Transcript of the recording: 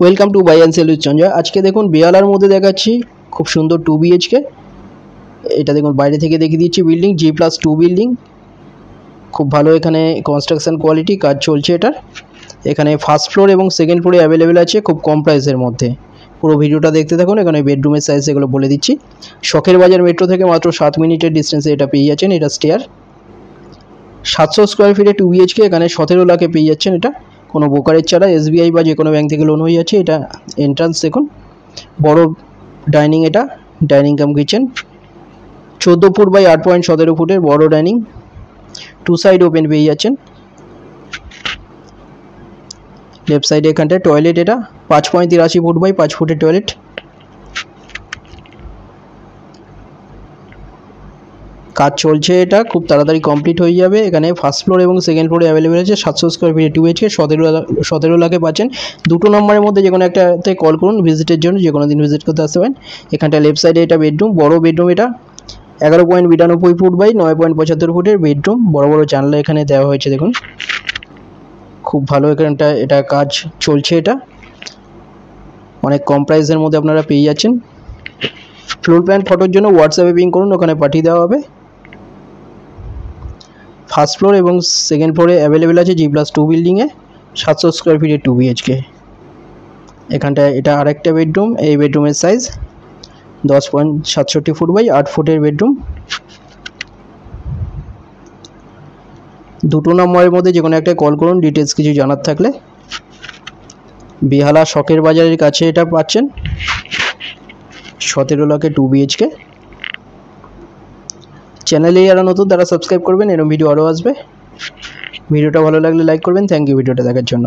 Welcome to buy and sell with Sanjay. আজকে দেখুন বেহালার মধ্যে দেখাচ্ছি খুব সুন্দর 2 BHK। এটা দেখুন বাইরে থেকে দেখিয়ে দিচ্ছি বিল্ডিং G+2 বিল্ডিং, খুব ভালো এখানে কনস্ট্রাকশন কোয়ালিটি, কাজ চলছে এটার। এখানে ফার্স্ট ফ্লোর এবং সেকেন্ড ফ্লোরে অ্যাভেলেবেল আছে খুব কম প্রাইসের মধ্যে। পুরো ভিডিওটা দেখতে থাকুন। এখানে বেডরুমের সাইজ এগুলো বলে দিচ্ছি। শখের বাজার মেট্রো থেকে মাত্র 7 মিনিটের ডিস্টেন্সে এটা পেয়ে যাচ্ছেন। এটা স্টেয়ার 700 স্কোয়ার ফিটে 2 BHK, এখানে 17 লাখে পেয়ে যাচ্ছেন। এটা কোনো ব্রোকারেজ ছাড়া SBI বা যে কোনো ব্যাংক থেকে লোন হয়ে যাচ্ছে। এটা এন্ট্রান্স দেখুন, বড় ডাইনিং, এটা dining cum kitchen, 14 foot by 8.17 ফুটের বড় ডাইনিং, 2 সাইড ওপেন পেয়ে যাচ্ছেন। লেফট সাইডে এখানটায় টয়লেট, এটা 5.83 ফুট বাই 5 ফুটের টয়লেট। কাজ চলছে, এটা খুব তাড়াতাড়ি কমপ্লিট হয়ে যাবে। এখানে ফার্স্ট ফ্লোর এবং সেকেন্ড ফ্লোরে অ্যাভেলেবেল আছে। 700 স্কোয়ার ফিটে 2 BHK, 17 লাখে পাচ্ছেন। দুটো নম্বরের মধ্যে যে কোনো একটাতে কল করুন ভিজিটের জন্য, যে কোনো দিন ভিজিট করতে আসতে পারেন। এখানটা লেফট সাইডে এটা বেডরুম, বড় বেডরুম, এটা 11.92 ফুট বাই 9.75 ফুটের বেডরুম। বড় বড় জানলা এখানে দেওয়া হয়েছে দেখুন, খুব ভালো এখানটা এটা কাজ চলছে। এটা অনেক কম প্রাইসের মধ্যে আপনারা পেয়ে যাচ্ছেন। ফ্লোর প্ল্যান ফটোর জন্য হোয়াটসঅ্যাপে পিং করুন, ওখানে পাঠিয়ে দেওয়া হবে। ফার্স্ট ফ্লোর এবং সেকেন্ড ফ্লোরে অ্যাভেলেবেল আছে G+2 বিল্ডিংয়ে, 700 স্কোয়ার ফিটে 2 BHK। এখানটায় এটা আরেকটা বেডরুম, এই বেডরুমের সাইজ 10.67 ফুট বাই 8 ফুটের বেডরুম। দুটো নম্বরের মধ্যে যে কোনো একটা কল করুন ডিটেলস কিছু জানার থাকলে। বেহালা শখের বাজারের কাছে এটা পাচ্ছেন, 17 লাখে 2 BHK। চ্যানেলে যারা নতুন তারা সাবস্ক্রাইব করবেন, এরকম ভিডিও আরও আসবে। ভিডিওটা ভালো লাগলে লাইক করবেন। থ্যাংক ইউ ভিডিওটা দেখার জন্য।